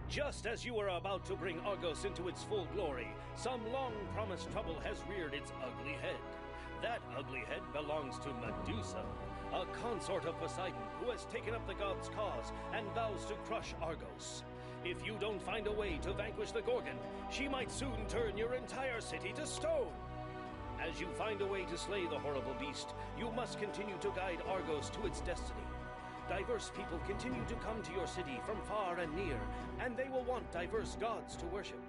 Just as you are about to bring Argos into its full glory, some long-promised trouble has reared its ugly head. That ugly head belongs to Medusa, a consort of Poseidon who has taken up the god's cause and vows to crush Argos. If you don't find a way to vanquish the Gorgon, she might soon turn your entire city to stone. As you find a way to slay the horrible beast, you must continue to guide Argos to its destiny. Diverse people continue to come to your city from far and near, and they will want diverse gods to worship.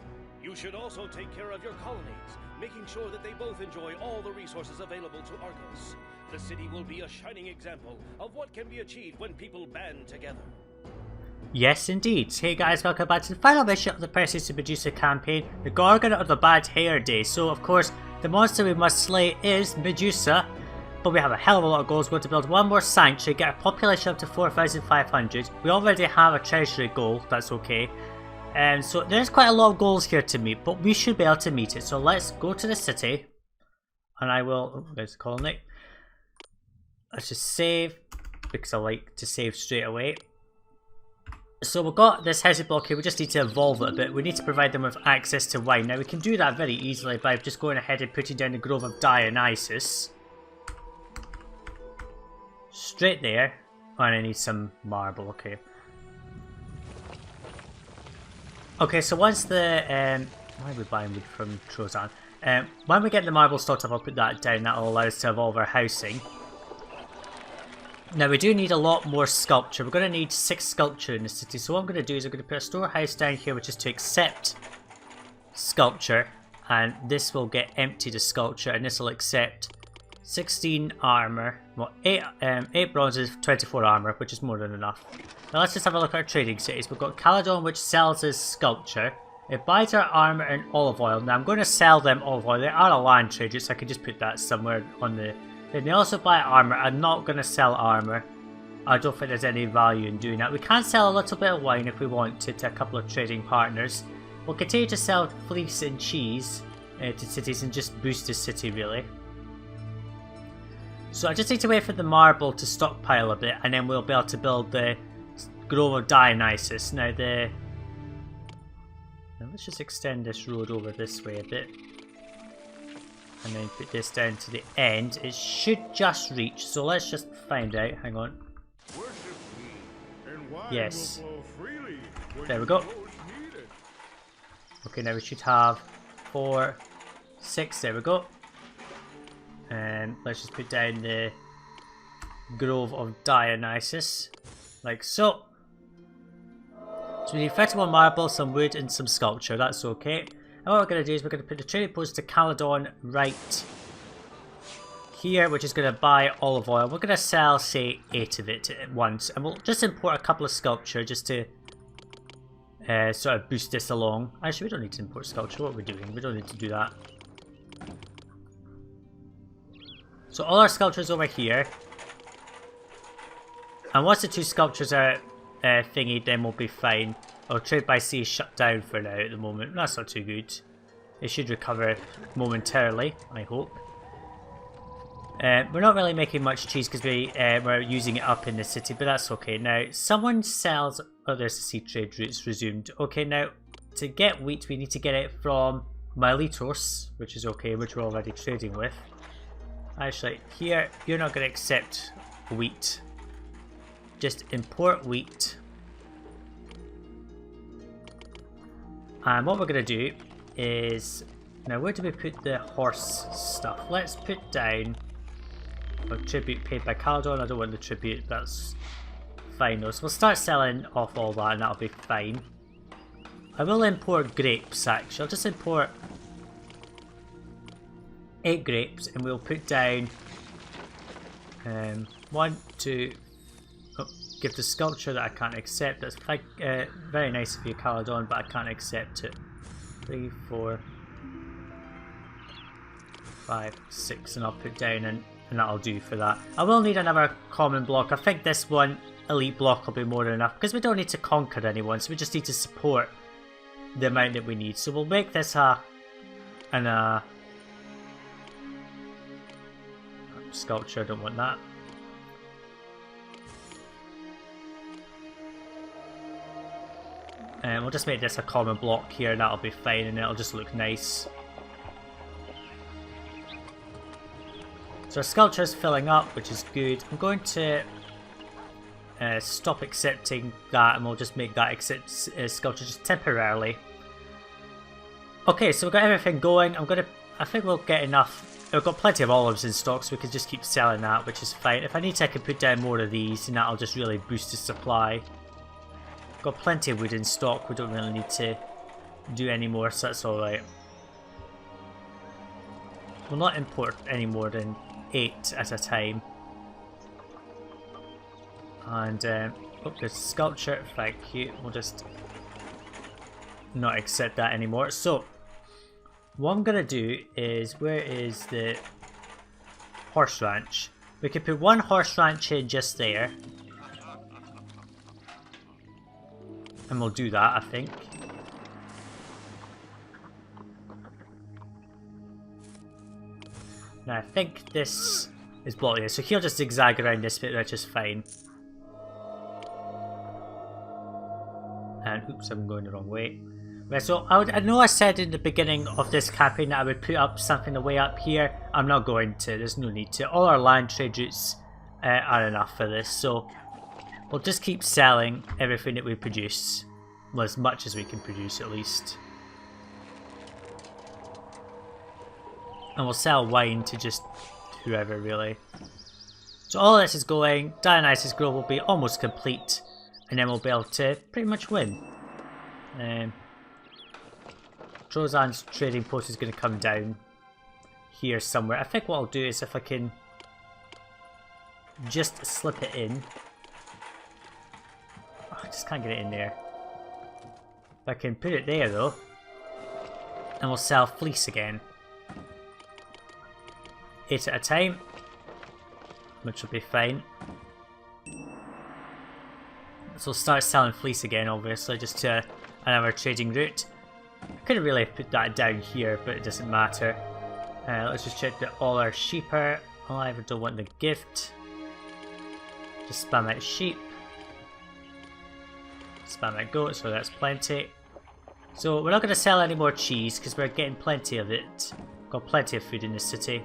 You should also take care of your colonies, making sure that they both enjoy all the resources available to Argos. The city will be a shining example of what can be achieved when people band together. Yes, indeed. Hey guys, welcome back to the final mission of the Perseus and Medusa campaign, the Gorgon of the Bad Hair Day. So, of course, the monster we must slay is Medusa, but we have a hell of a lot of goals. We're going to build one more sanctuary, get our population up to 4,500. We already have a treasury goal, that's okay. So there's quite a lot of goals here to meet, but we should be able to meet it. So let's go to the city, and I will, oh, there's the colony. Let's just save, because I like to save straight away. So we've got this housing block here, we just need to evolve it a bit. We need to provide them with access to wine. Now we can do that very easily by just going ahead and putting down the Grove of Dionysus. Straight there. Oh, and I need some marble, okay. Okay, so once the, why are we buying wood from Trozan? When we get the marble stocked up, I'll put that down, that'll allow us to evolve our housing. Now we do need a lot more sculpture. We're going to need 6 sculpture in the city. So what I'm going to do is I'm going to put a storehouse down here which is to accept sculpture. And this will get empty to sculpture, and this will accept 16 armor. Well, 8 bronzes, 24 armor, which is more than enough. Now let's just have a look at our trading cities. We've got Caledon, which sells us sculpture. It buys our armor and olive oil. Now I'm going to sell them olive oil. They are a land trader, so I can just put that somewhere on the... Then they also buy armor. I'm not going to sell armor. I don't think there's any value in doing that. We can sell a little bit of wine if we want to a couple of trading partners. We'll continue to sell fleece and cheese to cities and just boost the city really. So I just need to wait for the marble to stockpile a bit, and then we'll be able to build the Grove of Dionysus. Now let's just extend this road over this way a bit. And then put this down to the end. It should just reach, so let's just find out. Hang on. Yes. There we go. Okay, now we should have 4, 6. There we go. And let's just put down the Grove of Dionysus, like so. So we need 31 marble, some wood, and some sculpture. That's okay. And what we're going to do is we're going to put the trading post to Caledon right here, which is going to buy olive oil. We're going to sell, say, 8 of it at once. And we'll just import a couple of sculpture just to sort of boost this along. Actually, we don't need to import sculpture. What are we doing? We don't need to do that. So all our sculptures over here. And once the 2 sculptures are thingy, then we'll be fine. Oh, trade by sea is shut down for now at the moment. That's not too good. It should recover momentarily, I hope. We're not really making much cheese because we're using it up in the city, but that's okay. Now, someone sells... Oh, there's the sea trade routes resumed. Okay, now, to get wheat, we need to get it from Miletos, which is okay, which we're already trading with. Actually, here, you're not going to accept wheat. Just import wheat. And what we're going to do is... Now, where do we put the horse stuff? Let's put down a tribute paid by Caledon. I don't want the tribute. That's fine though. So we'll start selling off all that and that'll be fine. I will import grapes actually. I'll just import 8 grapes and we'll put down 1, 2... Oh, give the sculpture that I can't accept. That's very nice of you, Caledon, but I can't accept it. 3, 4, 5, 6, and I'll put down and that'll do for that. I will need another common block. I think this one elite block will be more than enough because we don't need to conquer anyone, so we just need to support the amount that we need. So we'll make this an sculpture. I don't want that. We'll just make this a common block here, that'll be fine, and it'll just look nice. So our sculpture is filling up, which is good. I'm going to stop accepting that, and we'll just make that sculpture just temporarily. Okay, so we've got everything going. I think we'll get enough. We've got plenty of olives in stock, so we can just keep selling that, which is fine. If I need to, I can put down more of these, and that'll just really boost the supply. Got plenty of wood in stock. We don't really need to do any more, so that's alright. We'll not import any more than 8 at a time. And oh, there's sculpture, thank you. We'll just not accept that anymore. So what I'm gonna do is, where is the horse ranch? We could put one horse ranch in just there, and we'll do that, I think. Now I think this is blocked here, so he'll just zigzag around this bit, which is fine. And oops, I'm going the wrong way. Right, so I know I said in the beginning of this campaign that I would put up something way up here. I'm not going to, there's no need to. All our land trade routes are enough for this, so we'll just keep selling everything that we produce. Well, as much as we can produce at least. And we'll sell wine to just whoever, really. So all this is going. Dionysus Grove will be almost complete, and then we'll be able to pretty much win. Trozan's trading post is going to come down here somewhere. I think what I'll do is, if I can just slip it in. Oh, I just can't get it in there. If I can put it there though, and we'll sell fleece again. 8 at a time, which will be fine. So we'll start selling fleece again, obviously, just to another trading route. I could have really put that down here, but it doesn't matter. Let's just check that all our sheep are alive. I don't want the gift. Just spam out sheep. Spam out goat, so that's plenty. So we're not going to sell any more cheese because we're getting plenty of it. Got plenty of food in the city.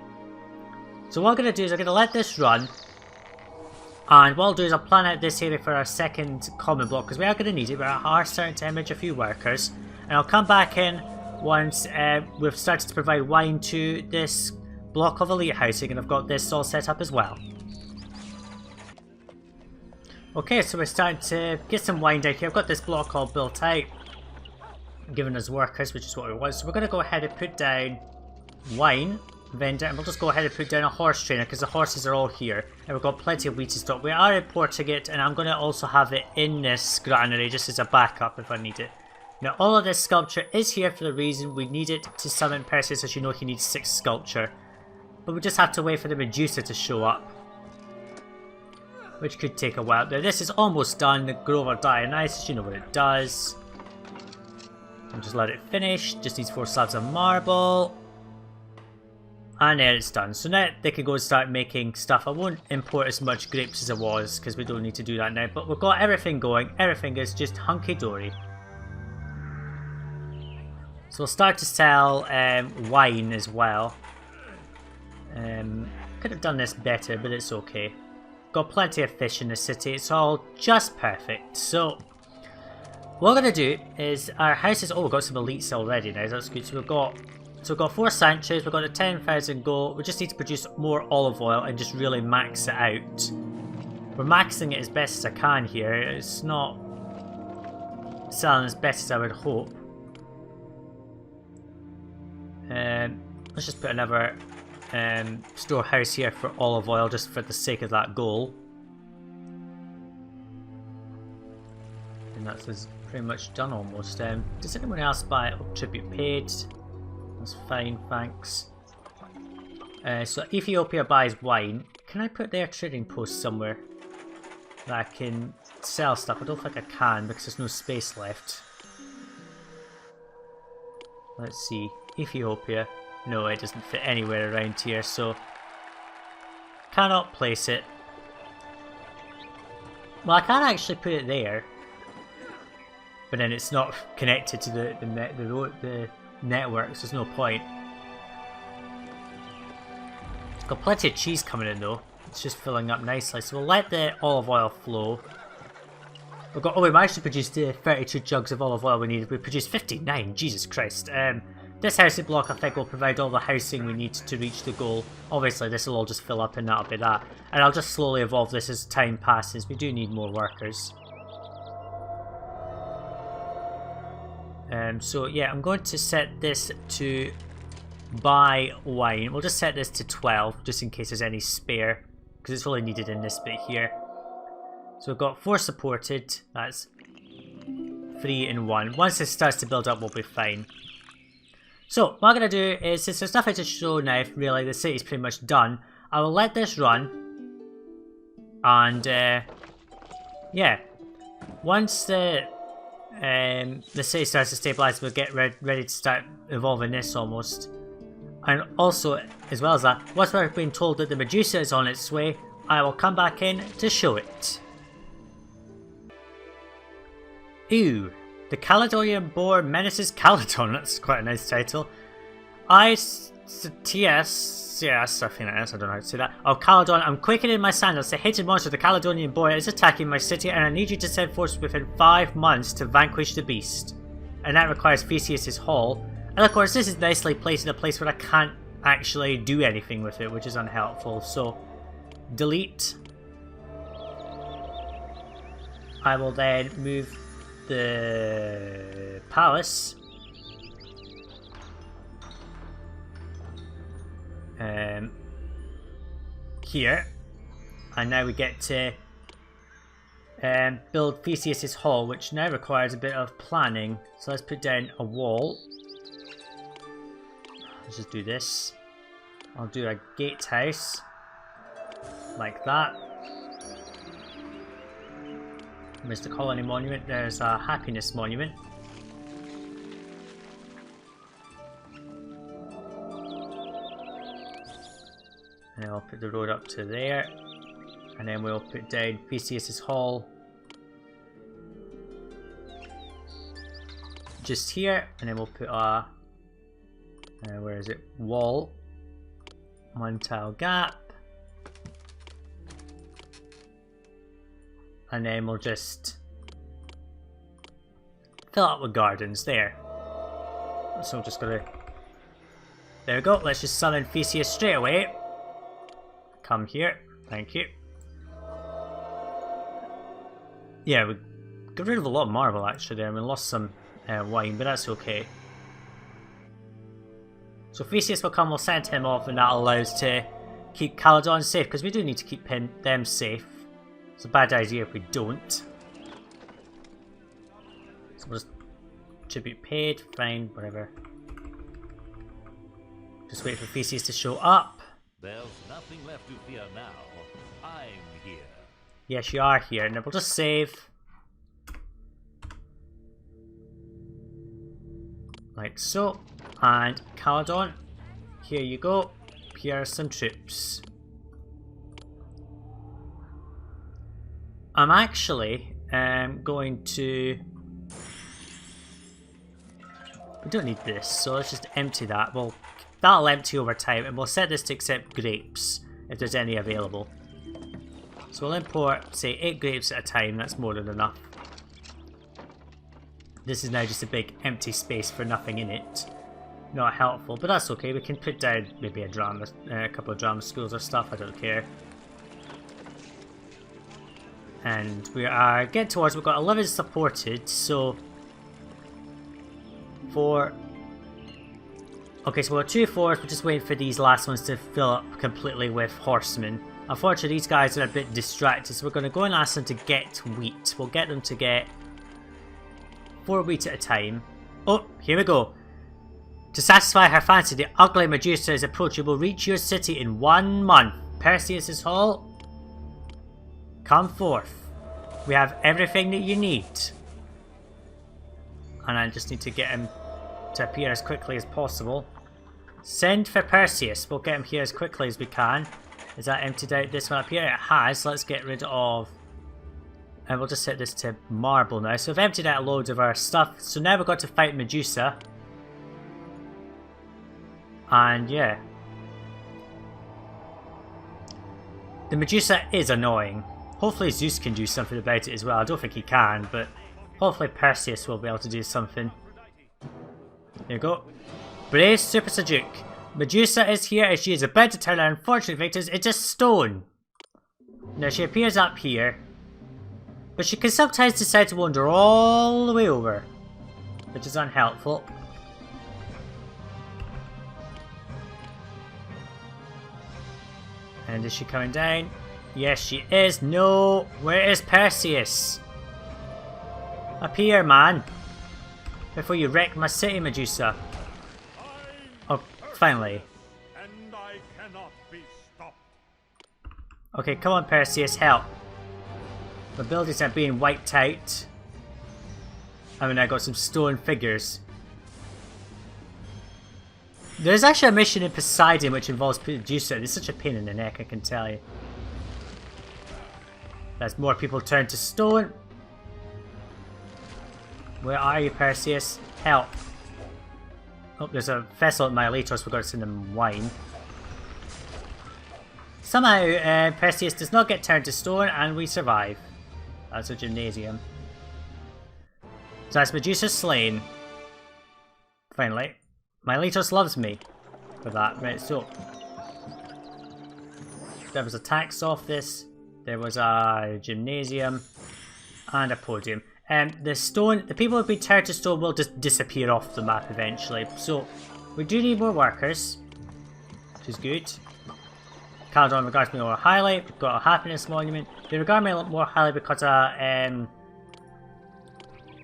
So what I'm going to do is I'm going to let this run. And what I'll do is I'll plan out this area for our second common block, because we are going to need it. We are starting to image a few workers. And I'll come back in once we've started to provide wine to this block of elite housing, and I've got this all set up as well. Okay, so we're starting to get some wine down here. I've got this block all built out, giving us workers, which is what we want. So we're going to go ahead and put down wine vendor, and we'll just go ahead and put down a horse trainer, because the horses are all here, and we've got plenty of wheat in stock. We are importing it, and I'm going to also have it in this granary just as a backup if I need it. Now all of this sculpture is here for the reason we need it to summon Perseus. As you know, he needs 6 sculpture, but we just have to wait for the Medusa to show up, which could take a while. Now this is almost done. The Grove of Dionysus, you know what it does. And just let it finish. Just needs 4 slabs of marble. And there it's done. So now they can go and start making stuff. I won't import as much grapes as I was, because we don't need to do that now. But we've got everything going. Everything is just hunky-dory. So we'll start to sell wine as well. Could have done this better, but it's okay. Got plenty of fish in the city. It's all just perfect. So what we're going to do is our houses... Oh, we've got some elites already now. That's good. So we've got 4 sanctuaries, we've got a 10,000 gold. We just need to produce more olive oil and just really max it out. We're maxing it as best as I can here. It's not selling as best as I would hope. Let's just put another storehouse here for olive oil, just for the sake of that goal. And that's pretty much done almost. Does anyone else buy tribute paid? That's fine, thanks. So Ethiopia buys wine. Can I put their trading post somewhere that I can sell stuff? I don't think I can because there's no space left. Let's see. Ethiopia. No, it doesn't fit anywhere around here, so cannot place it. Well, I can actually put it there. but then it's not connected to the network, so there's no point. It's got plenty of cheese coming in though. It's just filling up nicely, so we'll let the olive oil flow. We managed to produce the 32 jugs of olive oil we needed. We produced 59, Jesus Christ. This housing block I think will provide all the housing we need to reach the goal. Obviously this will all just fill up and that'll be that. And I'll just slowly evolve this as time passes. We do need more workers. So yeah, I'm going to set this to buy wine. We'll just set this to 12 just in case there's any spare, because it's really needed in this bit here. So we've got 4 supported, that's 3 and 1. Once this starts to build up, we'll be fine. So what I'm going to do is, since there's nothing to show now, really, the city's pretty much done, I will let this run. And yeah, once the city starts to stabilise, we'll get ready to start evolving this almost. And also, as well as that, once we're being told that the Medusa is on its way, I will come back in to show it. Ooh, the Caledonian Boar menaces Caledon. That's quite a nice title. Yes, I think that is, I don't know how to say that. Oh, Caledon, I'm quaking in my sandals. The hated monster, the Caledonian Boar, is attacking my city, and I need you to send forces within 5 months to vanquish the beast. And that requires Theseus' Hall. And of course, this is nicely placed in a place where I can't actually do anything with it, which is unhelpful. So, delete. I will then move the palace here, and now we get to build Theseus' Hall, which now requires a bit of planning. So let's put down a wall. Let's just do this. I'll do a gatehouse like that. There's the colony monument, there's a happiness monument. And I'll put the road up to there. And then we'll put down Theseus' Hall just here. And then we'll put a, where is it? Wall. 1 tile gap. And then we'll just fill up with gardens there. So I'm just gonna, there we go, let's just summon Theseus straight away. Come here, thank you. Yeah, we got rid of a lot of marble actually there, and we lost some wine, but that's okay. So Theseus will come, we'll send him off, and that allows to keep Caledon safe, because we do need to keep them safe. It's a bad idea if we don't. So we'll just tribute paid, fine, whatever. Just wait for Theseus to show up. There's nothing left to fear now. I'm here. Yes, you are here. Now we'll just save. Like so. And Caledon, here you go. Here are some troops. I'm actually going to... We don't need this, so let's just empty that. Well, that'll empty over time, and we'll set this to accept grapes, if there's any available. So we'll import, say, 8 grapes at a time, that's more than enough. This is now just a big empty space for nothing in it. Not helpful, but that's okay. We can put down maybe a couple of drama schools or stuff, I don't care. And we are getting towards, we've got 11 supported, so 4. Okay, so we're 2 4s, we're just waiting for these last ones to fill up completely with horsemen. Unfortunately, these guys are a bit distracted, so we're going to go and ask them to get wheat. We'll get them to get 4 wheat at a time. Oh, here we go. To satisfy her fancy, the ugly Medusa is approaching. Will reach your city in 1 month. Perseus' Hall, come forth. We have everything that you need. And I just need to get him to appear as quickly as possible. Send for Perseus. We'll get him here as quickly as we can. Is that emptied out this one up here? It has. Let's get rid of And we'll just set this to marble now. So we've emptied out loads of our stuff. So now we've got to fight Medusa. And yeah. The Medusa is annoying. Hopefully Zeus can do something about it as well. I don't think he can, but hopefully Perseus will be able to do something. There you go. Brave Super Sajuuk. Medusa is here and she is about to turn our unfortunate victims into stone. Now she appears up here, but she can sometimes decide to wander all the way over, which is unhelpful. And is she coming down? Yes, she is. No! Where is Perseus? Up here, man. Before you wreck my city, Medusa. Oh, finally. And I cannot be stopped. Okay, come on, Perseus, help. My buildings are being wiped out. I mean, I got some stone figures. There's actually a mission in Poseidon which involves Medusa. It's such a pain in the neck, I can tell you. As more people turn to stone. Where are you, Perseus? Help. Oh, there's a vessel at Miletos. We've got to send them wine. Somehow, Perseus does not get turned to stone and we survive. That's a gymnasium. So that's Medusa slain. Finally. Miletos loves me for that. Right, so there was a tax office, there was a gymnasium, and a podium. The people who've been turned to stone will just disappear off the map eventually. So we do need more workers, which is good. Caledon regards me more highly. We've got a happiness monument. They regard me a lot more highly because I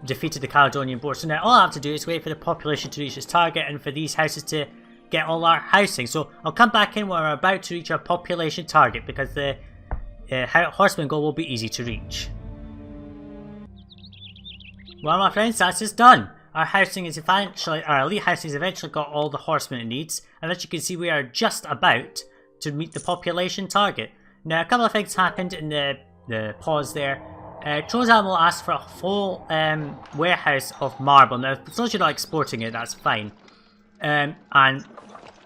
defeated the Caledonian board. So now all I have to do is wait for the population to reach its target and for these houses to get all our housing. So I'll come back in when we're about to reach our population target because the horseman goal will be easy to reach. Well, my friends, that's just done. Our housing is eventually, our elite housing has eventually got all the horsemen it needs, and as you can see, we are just about to meet the population target. Now, a couple of things happened in the pause there. Trozan will ask for a full warehouse of marble. Now, as long as you're not exporting it, that's fine. And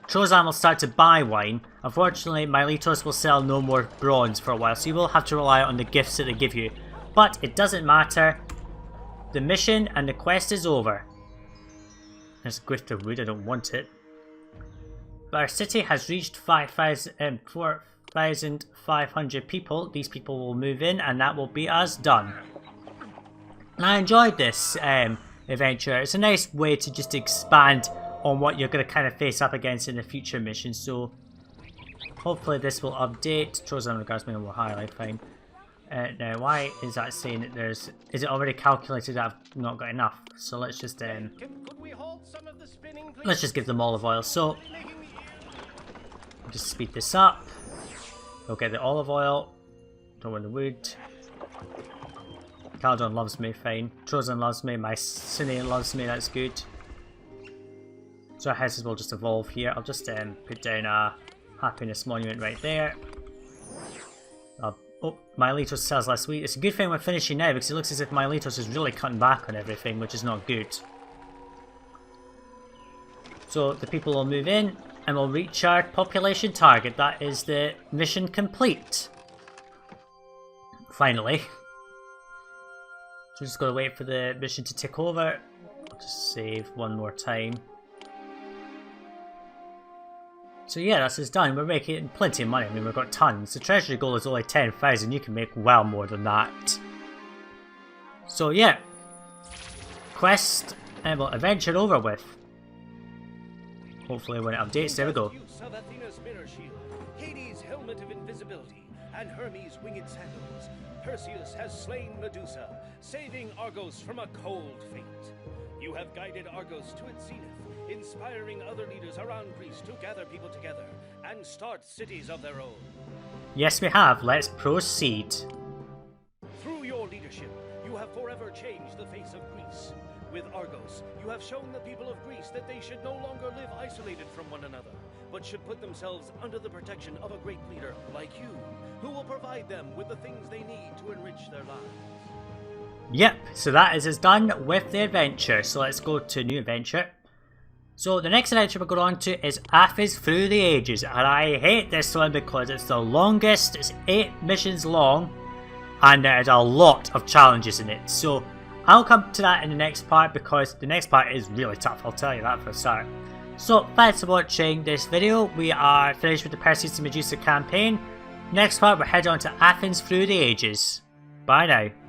Trozan will start to buy wine. Unfortunately, Miletos will sell no more bronze for a while, so you will have to rely on the gifts that they give you. But it doesn't matter. The mission and the quest is over. There's a gift of wood, I don't want it. But our city has reached 4,500 people. These people will move in and that will be us done. And I enjoyed this adventure. It's a nice way to just expand on what you're going to kind of face up against in the future missions. So hopefully this will update. Trozan regards me more highly, fine. Now why is that saying that there's... Is it already calculated that I've not got enough? So let's just let's just give them olive oil. So just speed this up. We'll get the olive oil. Don't want the wood. Caledon loves me, fine. Trozan loves me. My city loves me, that's good. So our houses will just evolve here. I'll just put down a happiness monument right there. Oh, Miletos sells last week. It's a good thing we're finishing now because it looks as if Miletos is really cutting back on everything, which is not good. So the people will move in and we'll reach our population target. That is the mission complete. Finally. So we're just going to wait for the mission to tick over. I'll just save one more time. So yeah, that's just done. We're making plenty of money. I mean, we've got tons. The treasury goal is only 10,000. You can make well more than that. So yeah. Quest and well, adventure over with. Hopefully when it updates, there we go. Use of Athena's mirror shield, Hades' helmet of invisibility, and Hermes' winged sandals. Perseus has slain Medusa, saving Argos from a cold fate. You have guided Argos to its zenith, inspiring other leaders around Greece to gather people together and start cities of their own. Yes, we have. Let's proceed. Through your leadership, you have forever changed the face of Greece. With Argos, you have shown the people of Greece that they should no longer live isolated from one another, but should put themselves under the protection of a great leader like you, who will provide them with the things they need to enrich their lives. Yep, so that is us done with the adventure. So let's go to new adventure. So the next adventure we're going on to is Athens Through the Ages, and I hate this one because it's the longest, it's 8 missions long, and there's a lot of challenges in it. So I'll come to that in the next part because the next part is really tough, I'll tell you that for a start. So thanks for watching this video. We are finished with the Perseus and Medusa campaign. Next part we're heading on to Athens Through the Ages. Bye now.